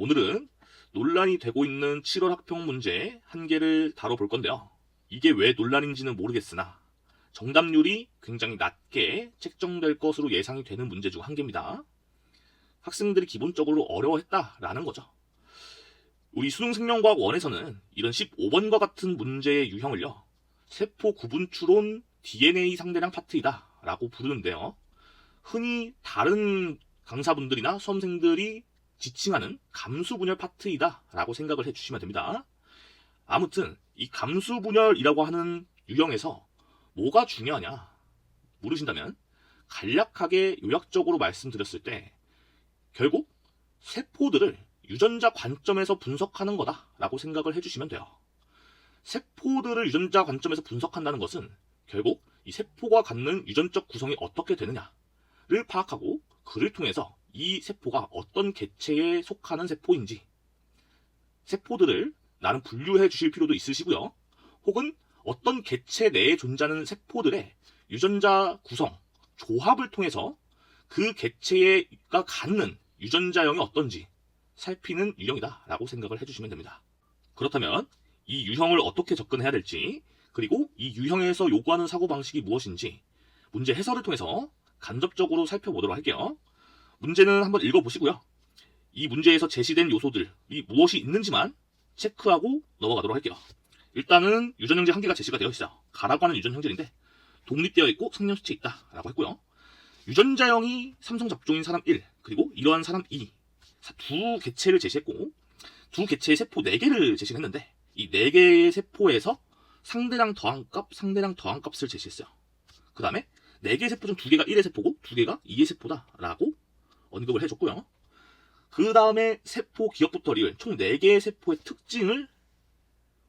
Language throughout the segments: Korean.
오늘은 논란이 되고 있는 7월 학평 문제 한 개를 다뤄볼 건데요. 이게 왜 논란인지는 모르겠으나 정답률이 굉장히 낮게 책정될 것으로 예상이 되는 문제 중 한 개입니다. 학생들이 기본적으로 어려워했다라는 거죠. 우리 수능생명과학 1에서는 이런 15번과 같은 문제의 유형을요, 세포 구분 추론 DNA 상대량 파트이다 라고 부르는데요. 흔히 다른 강사분들이나 수험생들이 지칭하는 감수분열 파트이다 라고 생각을 해주시면 됩니다. 아무튼 이 감수분열이라고 하는 유형에서 뭐가 중요하냐 물으신다면, 간략하게 요약적으로 말씀드렸을 때 결국 세포들을 유전자 관점에서 분석하는 거다 라고 생각을 해주시면 돼요. 세포들을 유전자 관점에서 분석한다는 것은 결국 이 세포가 갖는 유전적 구성이 어떻게 되느냐를 파악하고, 그를 통해서 이 세포가 어떤 개체에 속하는 세포인지 세포들을 나름 분류해 주실 필요도 있으시고요. 혹은 어떤 개체 내에 존재하는 세포들의 유전자 구성, 조합을 통해서 그 개체가 갖는 유전자형이 어떤지 살피는 유형이다 라고 생각을 해주시면 됩니다. 그렇다면 이 유형을 어떻게 접근해야 될지, 그리고 이 유형에서 요구하는 사고방식이 무엇인지 문제 해설을 통해서 간접적으로 살펴보도록 할게요. 문제는 한번 읽어보시고요. 이 문제에서 제시된 요소들이 무엇이 있는지만 체크하고 넘어가도록 할게요. 일단은 유전형제 한 개가 제시가 되어 있어요. 가라고 하는 유전형질인데 독립되어 있고 생년수치에 있다 라고 했고요. 유전자형이 삼성 잡종인 사람 1, 그리고 이러한 사람 2, 두 개체를 제시했고, 두 개체의 세포 4개를 제시했는데 이 4개의 세포에서 상대량 더한값, 상대량 더한값을 제시했어요. 그 다음에 4개의 세포 중 2개가 1의 세포고 2개가 2의 세포다 라고 언급을 해줬고요. 그 다음에 세포 기억부터 리을 총 4개의 세포의 특징을,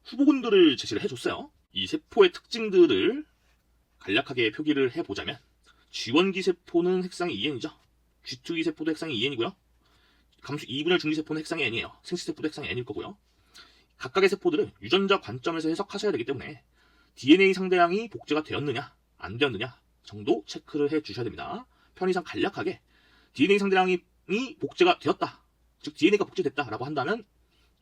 후보군들을 제시를 해줬어요. 이 세포의 특징들을 간략하게 표기를 해보자면, G1기 세포는 핵상이 2N이죠. G2기 세포도 핵상이 2N이고요. 감수 2분열 중기세포는 핵상이 N이에요. 생식세포도 핵상이 N일 거고요. 각각의 세포들을 유전자 관점에서 해석하셔야 되기 때문에 DNA 상대량이 복제가 되었느냐 안 되었느냐 정도 체크를 해주셔야 됩니다. 편의상 간략하게 DNA 상대량이 복제가 되었다, 즉 DNA가 복제됐다라고 한다면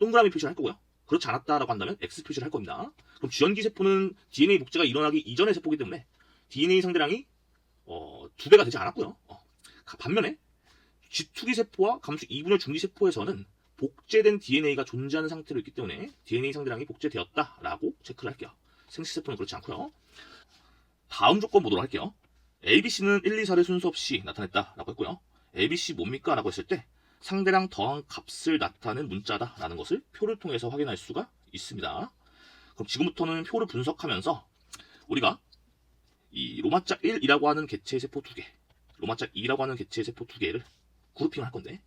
동그라미 표시를 할 거고요. 그렇지 않았다라고 한다면 X 표시를 할 겁니다. 그럼 G연기 세포는 DNA 복제가 일어나기 이전의 세포이기 때문에 DNA 상대량이 2배가 되지 않았고요. 반면에 G2기 세포와 감수 2분열 중기 세포에서는 복제된 DNA가 존재하는 상태로 있기 때문에 DNA 상대량이 복제되었다라고 체크를 할게요. 생식세포는 그렇지 않고요. 다음 조건 보도록 할게요. ABC는 1, 2, 4의 순서 없이 나타냈다라고 했고요. ABC 뭡니까? 라고 했을 때 상대량 더한 값을 나타낸 문자다 라는 것을 표를 통해서 확인할 수가 있습니다. 그럼 지금부터는 표를 분석하면서 우리가 이 로마자 1이라고 하는 개체의 세포 2개, 로마자 2라고 하는 개체의 세포 2개를 그룹핑을 할 건데,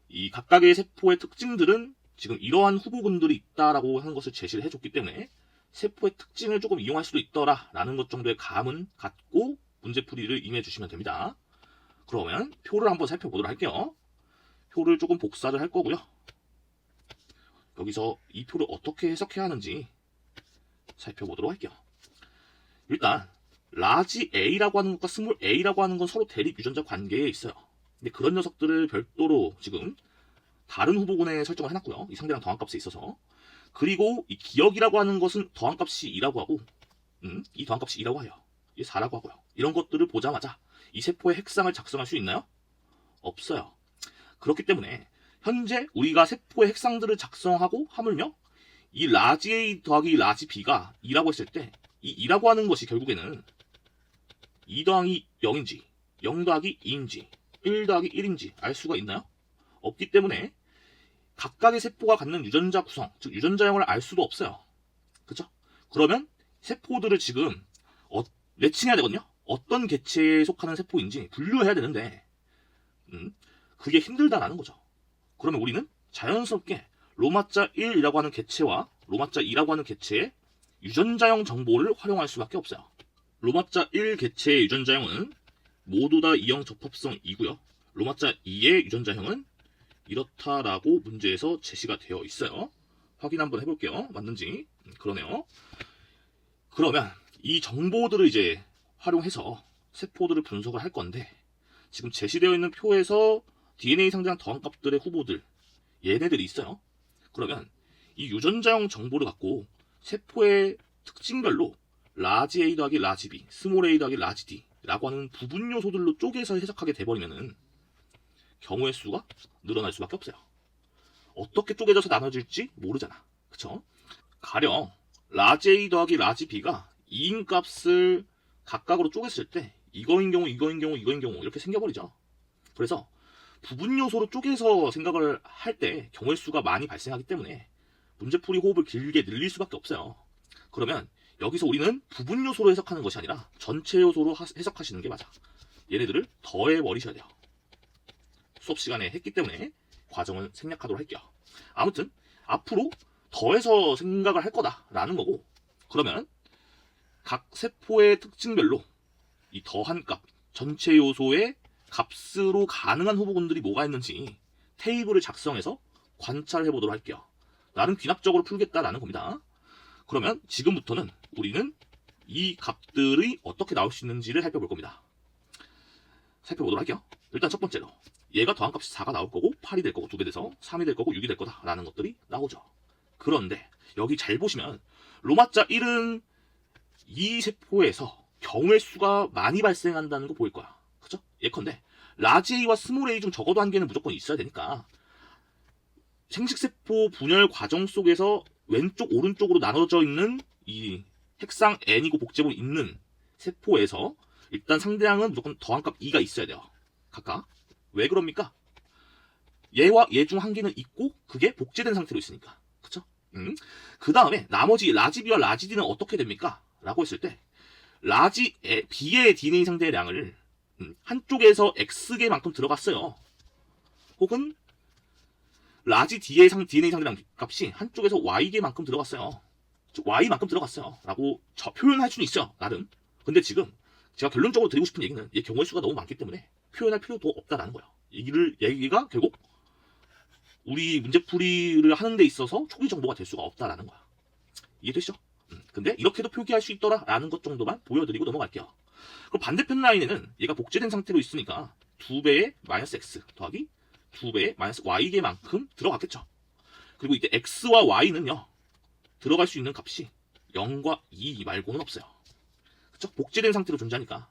이 각각의 세포의 특징들은 지금 이러한 후보군들이 있다라고 하는 것을 제시를 해줬기 때문에 세포의 특징을 조금 이용할 수도 있더라라는 것 정도의 감은 갖고 문제풀이를 임해주시면 됩니다. 그러면 표를 한번 살펴보도록 할게요. 표를 조금 복사를 할 거고요. 여기서 이 표를 어떻게 해석해야 하는지 살펴보도록 할게요. 일단 라지 A라고 하는 것과 스몰 a라고 하는 건 서로 대립 유전자 관계에 있어요. 근데 그런 녀석들을 별도로 지금 다른 후보군에 설정을 해놨고요. 이 상대랑 더한값에 있어서. 그리고 이 기억이라고 하는 것은 더한값이 2라고 하고, 이 더한값이 2라고 해요. 이 4라고 하고요. 이런 것들을 보자마자 이 세포의 핵상을 작성할 수 있나요? 없어요. 그렇기 때문에 현재 우리가 세포의 핵상들을 작성하고 하물며 이 라지 A 더하기 라지 B가 2라고 했을 때 이 2라고 하는 것이 결국에는 2 더하기 0인지 0 더하기 2인지 1 더하기 1인지 알 수가 있나요? 없기 때문에 각각의 세포가 갖는 유전자 구성, 즉 유전자형을 알 수도 없어요. 그쵸? 그러면 세포들을 지금 매칭해야 되거든요. 어떤 개체에 속하는 세포인지 분류해야 되는데 그게 힘들다라는 거죠. 그러면 우리는 자연스럽게 로마자 1이라고 하는 개체와 로마자 2라고 하는 개체의 유전자형 정보를 활용할 수밖에 없어요. 로마자 1 개체의 유전자형은 모두 다 이형 접합성이고요. 로마자 2의 유전자형은 이렇다라고 문제에서 제시가 되어 있어요. 확인 한번 해볼게요. 맞는지. 그러네요. 그러면 이 정보들을 이제 활용해서 세포들을 분석을 할 건데, 지금 제시되어 있는 표에서 DNA 상대량 더한값들의 후보들, 얘네들이 있어요. 그러면 이 유전자형 정보를 갖고 세포의 특징별로 라지 A 더하기 라지 B, 스몰 A 더하기 라지 D 라고 하는 부분 요소들로 쪼개서 해석하게 돼버리면은 경우의 수가 늘어날 수밖에 없어요. 어떻게 쪼개져서 나눠질지 모르잖아. 그쵸? 가령 라지 A 더하기 라지 B가 2인 값을 각각으로 쪼갰을 때 이거인 경우 이거인 경우 이거인 경우 이렇게 생겨버리죠. 그래서 부분 요소로 쪼개서 생각을 할 때 경우의 수가 많이 발생하기 때문에 문제풀이 호흡을 길게 늘릴 수밖에 없어요. 그러면 여기서 우리는 부분 요소로 해석하는 것이 아니라 전체 요소로 해석하시는 게 맞아. 얘네들을 더해버리셔야 돼요. 수업 시간에 했기 때문에 과정은 생략하도록 할게요. 아무튼 앞으로 더해서 생각을 할 거다라는 거고, 그러면 각 세포의 특징별로 이 더한 값, 전체 요소의 값으로 가능한 후보군들이 뭐가 있는지 테이블을 작성해서 관찰해 보도록 할게요. 나름 귀납적으로 풀겠다라는 겁니다. 그러면 지금부터는 우리는 이 값들이 어떻게 나올 수 있는지를 살펴볼 겁니다. 살펴보도록 할게요. 일단 첫 번째로 얘가 더한 값이 4가 나올 거고 8이 될 거고 2배 돼서 3이 될 거고 6이 될 거다라는 것들이 나오죠. 그런데 여기 잘 보시면 로마자 1은 이 세포에서 경우의 수가 많이 발생한다는 거 보일 거야. 그죠? 예컨대 라지 A와 스몰 A 중 적어도 한 개는 무조건 있어야 되니까 생식세포 분열 과정 속에서 왼쪽 오른쪽으로 나눠져 있는 이 핵상 N이고 복제본이 있는 세포에서 일단 상대량은 무조건 더한 값 2가 있어야 돼요. 각각. 왜 그럽니까? 얘와 얘 중 한 개는 있고 그게 복제된 상태로 있으니까. 그쵸? 그 다음에 나머지 라지 B와 라지 D는 어떻게 됩니까? 라고 했을 때 라지 B의 DNA 상대량을 한쪽에서 X개만큼 들어갔어요. 혹은 라지 D의 DNA 상대량 값이 한쪽에서 Y개만큼 들어갔어요. Y만큼 들어갔어요. 라고 표현할 수는 있어요. 나름. 근데 지금 제가 결론적으로 드리고 싶은 얘기는 얘 경우의 수가 너무 많기 때문에 표현할 필요도 없다라는 거예요. 얘기가 결국 우리 문제풀이를 하는 데 있어서 초기 정보가 될 수가 없다라는 거야. 이해되시죠? 근데 이렇게도 표기할 수 있더라라는 것 정도만 보여드리고 넘어갈게요. 그럼 반대편 라인에는 얘가 복제된 상태로 있으니까 2배의 마이너스 x 더하기 2배의 마이너스 y개만큼 들어갔겠죠. 그리고 이때 x와 y는요. 들어갈 수 있는 값이 0과 2 말고는 없어요. 그쵸? 복제된 상태로 존재하니까.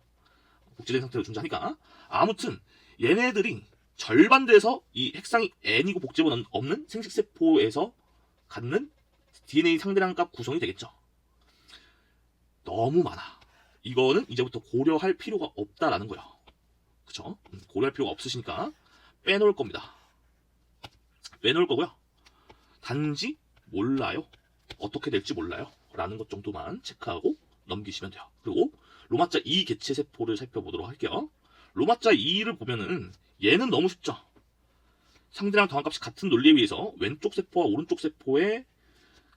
아무튼 얘네들이 절반돼서 이 핵상이 n이고 복제본 없는 생식세포에서 갖는 DNA 상대량 값 구성이 되겠죠. 너무 많아. 이거는 이제부터 고려할 필요가 없다라는 거예요. 그쵸? 고려할 필요가 없으시니까 빼놓을 겁니다. 빼놓을 거고요. 단지 몰라요. 어떻게 될지 몰라요. 라는 것 정도만 체크하고 넘기시면 돼요. 그리고 로마자 2 개체 세포를 살펴보도록 할게요. 로마자 2를 보면은 얘는 너무 쉽죠. 상대랑 더한값이 같은 논리에 의해서 왼쪽 세포와 오른쪽 세포에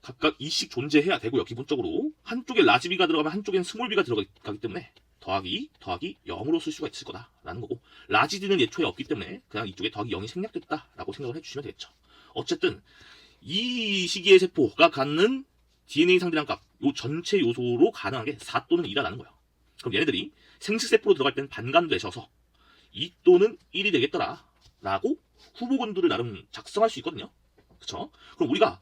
각각 2씩 존재해야 되고요. 기본적으로 한쪽에 라지 B가 들어가면 한쪽엔 스몰 B가 들어가기 때문에 더하기 0으로 쓸 수가 있을 거다라는 거고, 라지 D는 예초에 없기 때문에 그냥 이쪽에 더하기 0이 생략됐다라고 생각을 해주시면 되겠죠. 어쨌든 이 시기의 세포가 갖는 DNA 상대량 값, 요 전체 요소로 가능한 게 4 또는 2라는 거예요. 그럼 얘네들이 생식세포로 들어갈 때는 반감되셔서 2 또는 1이 되겠더라 라고 후보군들을 나름 작성할 수 있거든요. 그쵸? 그럼 우리가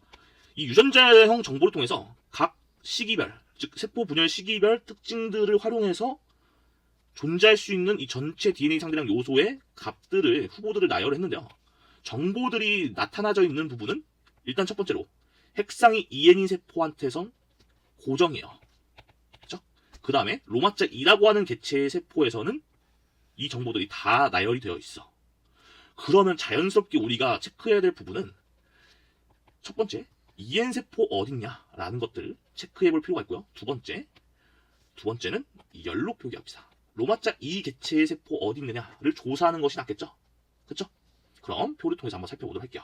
이 유전자형 정보를 통해서 각 시기별, 즉 세포 분열 시기별 특징들을 활용해서 존재할 수 있는 이 전체 DNA 상대량 요소의 값들을, 후보들을 나열했는데요. 정보들이 나타나져 있는 부분은 일단 첫 번째로 핵상이 EN인 세포한테선 고정이에요. 그쵸? 그 다음에 로마자 2라고 하는 개체의 세포에서는 이 정보들이 다 나열이 되어 있어. 그러면 자연스럽게 우리가 체크해야 될 부분은 첫 번째, EN 세포 어딨냐라는 것들 체크해 볼 필요가 있고요. 두 번째는 열로 표기합시다. 로마자 2 개체의 세포 어디 있느냐를 조사하는 것이 낫겠죠? 그쵸? 그럼 표를 통해서 한번 살펴보도록 할게요.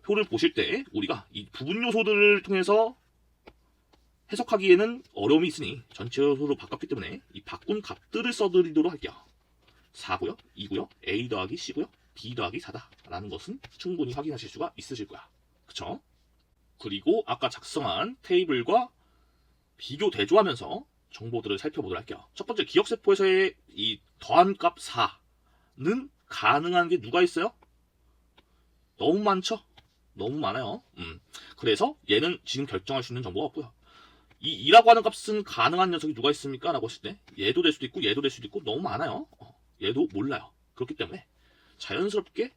표를 보실 때 우리가 이 부분 요소들을 통해서 해석하기에는 어려움이 있으니 전체 요소로 바꿨기 때문에 이 바꾼 값들을 써드리도록 할게요. 4고요, 2고요, A 더하기 C고요, B 더하기 4다 라는 것은 충분히 확인하실 수가 있으실 거야. 그쵸? 그리고 아까 작성한 테이블과 비교 대조하면서 정보들을 살펴보도록 할게요. 첫 번째, 기억세포에서의 이 더한 값 4는 가능한 게 누가 있어요? 너무 많죠? 너무 많아요. 그래서 얘는 지금 결정할 수 있는 정보가 없고요. 이 2라고 하는 값은 가능한 녀석이 누가 있습니까? 라고 했을 때 얘도 될 수도 있고 얘도 될 수도 있고 너무 많아요. 얘도 몰라요. 그렇기 때문에 자연스럽게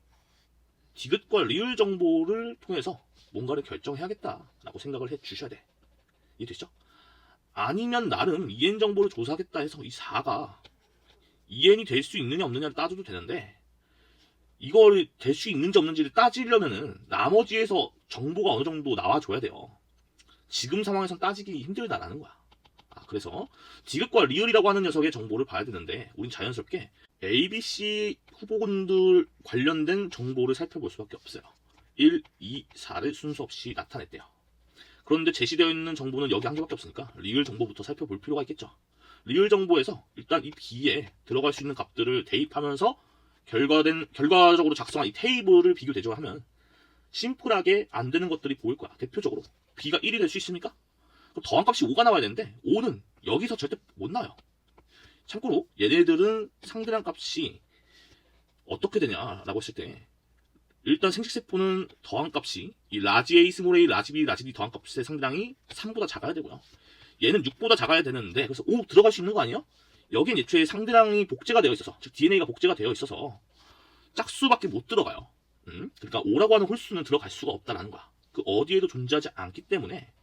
디귿과 리을 정보를 통해서 뭔가를 결정해야겠다라고 생각을 해 주셔야 돼. 이해되시죠? 아니면 나름 EN 정보를 조사하겠다 해서 이 4가 EN이 될 수 있느냐 없느냐를 따져도 되는데, 이걸 될 수 있는지 없는지를 따지려면은 나머지에서 정보가 어느 정도 나와줘야 돼요. 지금 상황에선 따지기 힘들다라는 거야. 그래서 디귿과 리을이라고 하는 녀석의 정보를 봐야 되는데, 우린 자연스럽게 A, B, C 후보군들 관련된 정보를 살펴볼 수밖에 없어요. 1, 2, 4를 순서 없이 나타냈대요. 그런데 제시되어 있는 정보는 여기 한 개밖에 없으니까 리을 정보부터 살펴볼 필요가 있겠죠. 리을 정보에서 일단 이 B에 들어갈 수 있는 값들을 대입하면서 결과적으로 작성한 이 테이블을 비교 대조를 하면 심플하게 안 되는 것들이 보일 거야. 대표적으로 B가 1이 될 수 있습니까? 그럼 더한 값이 5가 나와야 되는데 5는 여기서 절대 못 나와요. 참고로 얘네들은 상대량 값이 어떻게 되냐라고 했을 때, 일단 생식세포는 더한 값이 이 라지 A, 스몰 A, 라지 B, 라지 D 더한 값의 상대량이 3보다 작아야 되고요. 얘는 6보다 작아야 되는데, 그래서 5 들어갈 수 있는 거 아니에요? 여긴 애초에 상대량이 복제가 되어 있어서, 즉 DNA가 복제가 되어 있어서 짝수밖에 못 들어가요. 그러니까 5라고 하는 홀수는 들어갈 수가 없다라는 거야. 그 어디에도 존재하지 않기 때문에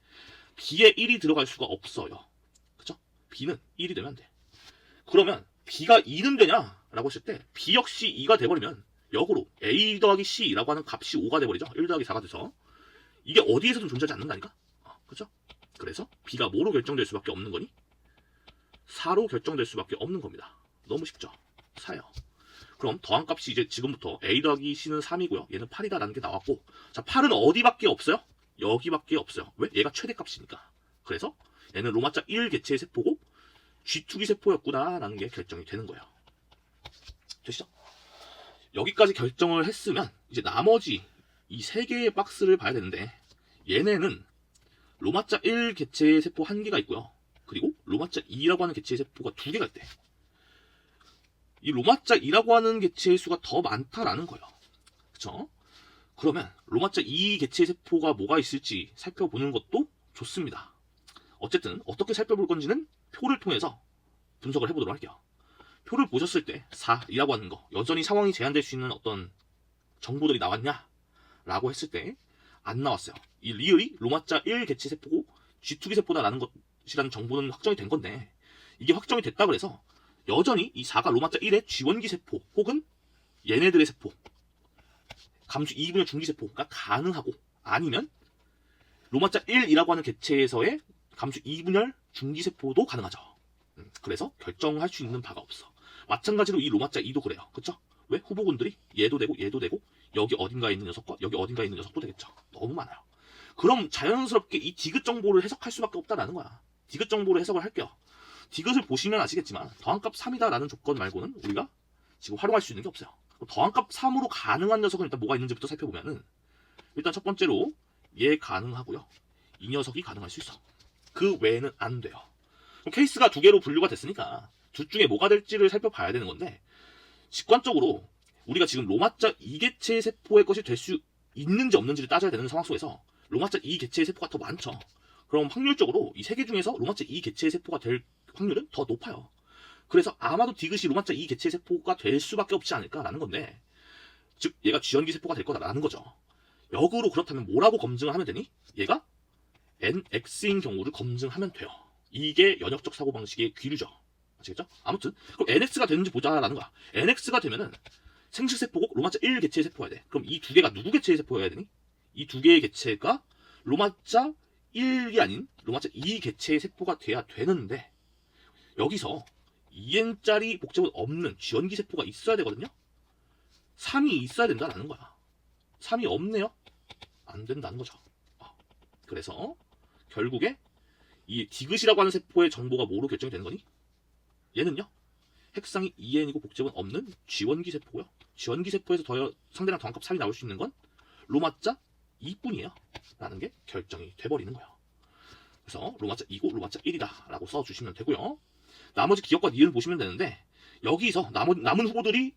B에 1이 들어갈 수가 없어요. 그쵸? B는 1이 되면 안 돼. 그러면 B가 2는 되냐? 라고 했을 때 B 역시 2가 돼버리면 역으로 A 더하기 C라고 하는 값이 5가 돼버리죠. 1 더하기 4가 돼서 이게 어디에서든 존재하지 않는다니까? 그쵸? 그래서 B가 뭐로 결정될 수밖에 없는 거니? 4로 결정될 수밖에 없는 겁니다. 너무 쉽죠? 4요. 그럼 더한 값이 이제 지금부터 A 더하기 C는 3이고요. 얘는 8이다라는 게 나왔고, 자, 8은 어디밖에 없어요? 여기밖에 없어요. 왜? 얘가 최대값이니까. 그래서 얘는 로마자 1 개체의 세포고 G2기 세포였구나 라는 게 결정이 되는 거예요. 되시죠? 여기까지 결정을 했으면 이제 나머지 이 3개의 박스를 봐야 되는데, 얘네는 로마자 1 개체의 세포 1개가 있고요. 그리고 로마자 2라고 하는 개체의 세포가 2개가 있대. 이 로마자 2라고 하는 개체의 수가 더 많다라는 거예요. 그쵸? 그러면 로마자 2 개체의 세포가 뭐가 있을지 살펴보는 것도 좋습니다. 어쨌든 어떻게 살펴볼 건지는 표를 통해서 분석을 해보도록 할게요. 표를 보셨을 때 4이라고 하는 거, 여전히 상황이 제한될 수 있는 어떤 정보들이 나왔냐? 라고 했을 때 안 나왔어요. 이 리을이 로마자 1 개체 세포고 G2기 세포다라는 것이라는 정보는 확정이 된 건데, 이게 확정이 됐다 그래서 여전히 이 4가 로마자 1의 G1기 세포 혹은 얘네들의 세포, 감수 2분의 중기세포가 가능하고, 아니면 로마자 1이라고 하는 개체에서의 감수 2분열 중기세포도 가능하죠. 그래서 결정할 수 있는 바가 없어. 마찬가지로 이 로마자 2도 그래요. 그쵸? 왜? 후보군들이 얘도 되고 얘도 되고 여기 어딘가에 있는 녀석과 여기 어딘가에 있는 녀석도 되겠죠. 너무 많아요. 그럼 자연스럽게 이 디귿 정보를 해석할 수밖에 없다라는 거야. 디귿 정보를 해석을 할게요. 디귿을 보시면 아시겠지만 더한값 3이다라는 조건 말고는 우리가 지금 활용할 수 있는 게 없어요. 더한값 3으로 가능한 녀석은 일단 뭐가 있는지부터 살펴보면은, 일단 첫 번째로 얘 가능하고요. 이 녀석이 가능할 수 있어. 그 외에는 안 돼요. 그럼 케이스가 2개로 분류가 됐으니까 둘 중에 뭐가 될지를 살펴봐야 되는 건데, 직관적으로 우리가 지금 로마자 2개체의 세포의 것이 될 수 있는지 없는지를 따져야 되는 상황 속에서 로마자 2개체의 세포가 더 많죠. 그럼 확률적으로 이 3개 중에서 로마자 2개체의 세포가 될 확률은 더 높아요. 그래서 아마도 디귿이 로마자 2개체의 세포가 될 수밖에 없지 않을까라는 건데, 즉 얘가 G연기 세포가 될 거다라는 거죠. 역으로 그렇다면 뭐라고 검증을 하면 되니? 얘가 NX인 경우를 검증하면 돼요. 이게 연역적 사고방식의 귀류죠. 아시겠죠? 아무튼 그럼 NX가 되는지 보자라는 거야. NX가 되면은 생식세포고 로마자 1 개체의 세포여야 돼. 그럼 이 2개가 누구 개체의 세포여야 되니? 이 2개의 개체가 로마자 1이 아닌 로마자 2 개체의 세포가 돼야 되는데, 여기서 2n짜리 복제본 없는 G연기 세포가 있어야 되거든요. 3이 있어야 된다라는 거야. 3이 없네요. 안 된다는 거죠. 그래서 결국에 이 디귿이라고 하는 세포의 정보가 뭐로 결정이 되는 거니? 얘는요, 핵상이 2n이고 복제본 없는 G연기 세포고요. G연기 세포에서 상대랑 더한값 3이 나올 수 있는 건 로마자 2뿐이에요 라는 게 결정이 돼버리는 거예요. 그래서 로마자 2고 로마자 1이다 라고 써주시면 되고요. 나머지 기억과 니은 보시면 되는데, 여기서 남은 후보들이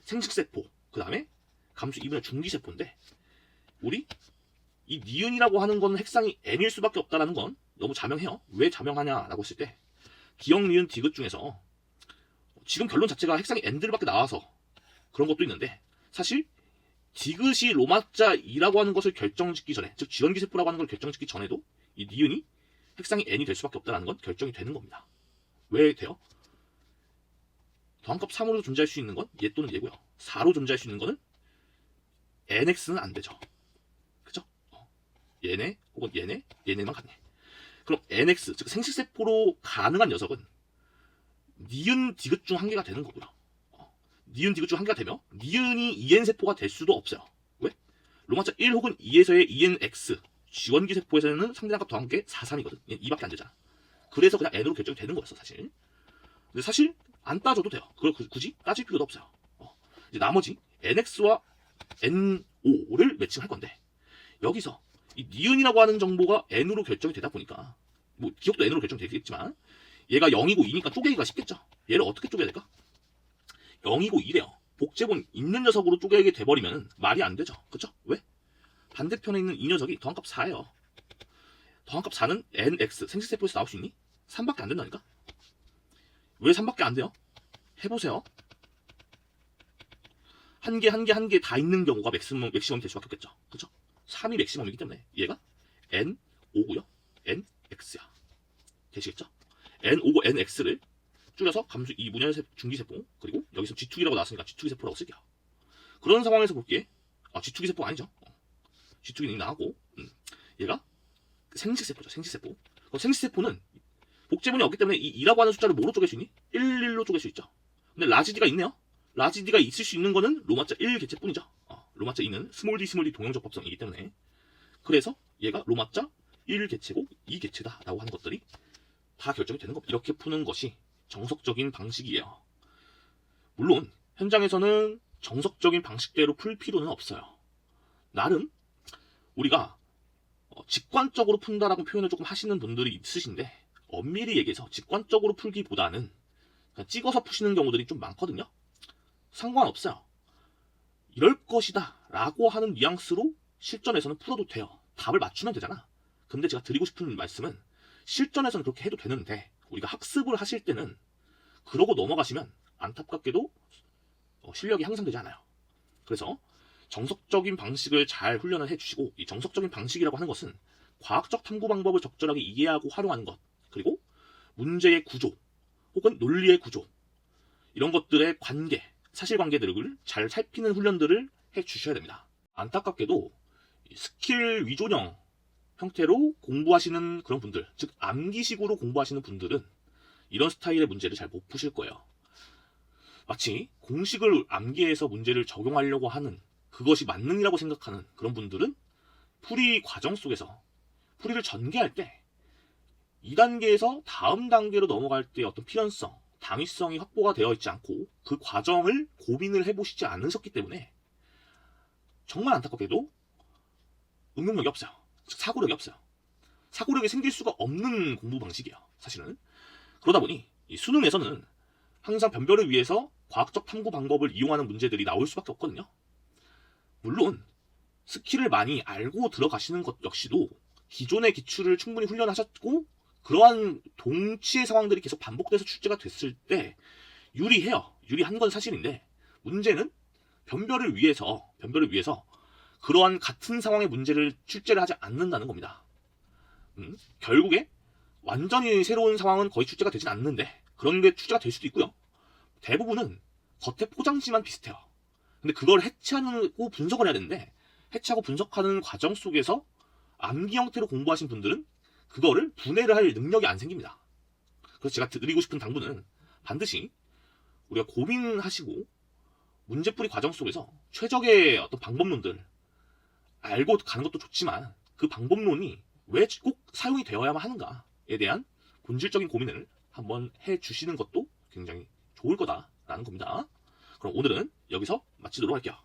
생식세포, 그 다음에 감수 2분의 중기세포인데, 우리 이 니은이라고 하는 건 핵상이 n일 수밖에 없다라는 건 너무 자명해요. 왜 자명하냐라고 했을 때 기역, 니은, 디귿 중에서 지금 결론 자체가 핵상이 n들밖에 나와서 그런 것도 있는데, 사실 디귿이 로마자 2라고 하는 것을 결정짓기 전에, 즉 지원기세포라고 하는 걸 결정짓기 전에도 이 니은이 핵상이 n이 될 수밖에 없다는 건 결정이 되는 겁니다. 왜 돼요? 더한값 3으로 존재할 수 있는 건 얘 또는 얘고요. 4로 존재할 수 있는 거는 nx는 안 되죠. 그죠? 얘네 혹은 얘네, 얘네만 같네. 그럼 nx, 즉 생식세포로 가능한 녀석은 니은 디귿 중 한 개가 되는 거고요. 니은 디귿 중 한 개가 되면 니은이 EN세포가 될 수도 없어요. 왜? 로마자 1 혹은 2에서의 ENX, 지원기 세포에서는 상대값 더한 게 4, 3이거든. 2밖에 안 되잖아. 그래서 그냥 n으로 결정이 되는 거였어, 사실. 근데 사실 안 따져도 돼요. 그걸 굳이 따질 필요도 없어요. 이제 나머지 nx와 n5를 매칭할 건데, 여기서 이 니은이라고 하는 정보가 n으로 결정이 되다 보니까, 뭐 기억도 n으로 결정되겠지만 얘가 0이고 2니까 쪼개기가 쉽겠죠. 얘를 어떻게 쪼개야 될까? 0이고 2래요. 복제본 있는 녀석으로 쪼개게 돼버리면 말이 안 되죠. 그쵸? 왜? 반대편에 있는 이 녀석이 더한값 4예요. 더한값 4는 nx, 생식세포에서 나올 수 있니? 3밖에 안 된다니까? 왜 3밖에 안 돼요? 해보세요. 한 개 다 있는 경우가 맥시멈이 될 수밖에 없겠죠. 그쵸? 3이 맥시멈이기 때문에 얘가 n5고요. nx야. 되시겠죠? n5고 nx를 줄여서 감수 이 문열 중기세포, 그리고 여기서 쥐투기라고 나왔으니까 쥐투기세포라고 쓸게요. 그런 상황에서 볼게. 쥐투기세포가 아니죠. 쥐투기는 나하고, 얘가 생식세포죠. 생식세포. 생식세포는 복제본이 없기 때문에 이 2라고 하는 숫자를 뭐로 쪼갤 수 있니? 1로 쪼갤 수 있죠. 근데 라지 D가 있네요. 라지 D가 있을 수 있는 거는 로마자 1 개체뿐이죠. 로마자 2는 스몰 d 동형적합성이기 때문에, 그래서 얘가 로마자 1 개체고 2 개체다라고 하는 것들이 다 결정이 되는 겁니다. 이렇게 푸는 것이 정석적인 방식이에요. 물론 현장에서는 정석적인 방식대로 풀 필요는 없어요. 나름 우리가 직관적으로 푼다라고 표현을 조금 하시는 분들이 있으신데, 엄밀히 얘기해서 직관적으로 풀기보다는 그냥 찍어서 푸시는 경우들이 좀 많거든요. 상관없어요. 이럴 것이다 라고 하는 뉘앙스로 실전에서는 풀어도 돼요. 답을 맞추면 되잖아. 근데 제가 드리고 싶은 말씀은, 실전에서는 그렇게 해도 되는데 우리가 학습을 하실 때는 그러고 넘어가시면 안타깝게도 실력이 향상되지 않아요. 그래서 정석적인 방식을 잘 훈련을 해주시고, 이 정석적인 방식이라고 하는 것은 과학적 탐구 방법을 적절하게 이해하고 활용하는 것, 그리고 문제의 구조 혹은 논리의 구조, 이런 것들의 관계, 사실관계들을 잘 살피는 훈련들을 해주셔야 됩니다. 안타깝게도 스킬 위조형 형태로 공부하시는 그런 분들, 즉 암기식으로 공부하시는 분들은 이런 스타일의 문제를 잘 못 푸실 거예요. 마치 공식을 암기해서 문제를 적용하려고 하는, 그것이 만능이라고 생각하는 그런 분들은 풀이 과정 속에서 풀이를 전개할 때 2단계에서 다음 단계로 넘어갈 때 어떤 필연성, 당위성이 확보가 되어 있지 않고 그 과정을 고민을 해보시지 않으셨기 때문에 정말 안타깝게도 응용력이 없어요. 즉 사고력이 없어요. 사고력이 생길 수가 없는 공부 방식이에요, 사실은. 그러다 보니 이 수능에서는 항상 변별을 위해서 과학적 탐구 방법을 이용하는 문제들이 나올 수밖에 없거든요. 물론 스킬을 많이 알고 들어가시는 것 역시도 기존의 기출을 충분히 훈련하셨고, 그러한 동치의 상황들이 계속 반복돼서 출제가 됐을 때 유리해요. 유리한 건 사실인데, 문제는 변별을 위해서 그러한 같은 상황의 문제를 출제를 하지 않는다는 겁니다. 결국에 완전히 새로운 상황은 거의 출제가 되진 않는데, 그런 게 출제가 될 수도 있고요. 대부분은 겉에 포장지만 비슷해요. 근데 그걸 해체하고 분석을 해야 되는데, 해체하고 분석하는 과정 속에서 암기 형태로 공부하신 분들은 그거를 분해를 할 능력이 안 생깁니다. 그래서 제가 드리고 싶은 당부는, 반드시 우리가 고민하시고 문제풀이 과정 속에서 최적의 어떤 방법론들 알고 가는 것도 좋지만, 그 방법론이 왜 꼭 사용이 되어야만 하는가에 대한 본질적인 고민을 한번 해주시는 것도 굉장히 좋을 거다라는 겁니다. 그럼 오늘은 여기서 마치도록 할게요.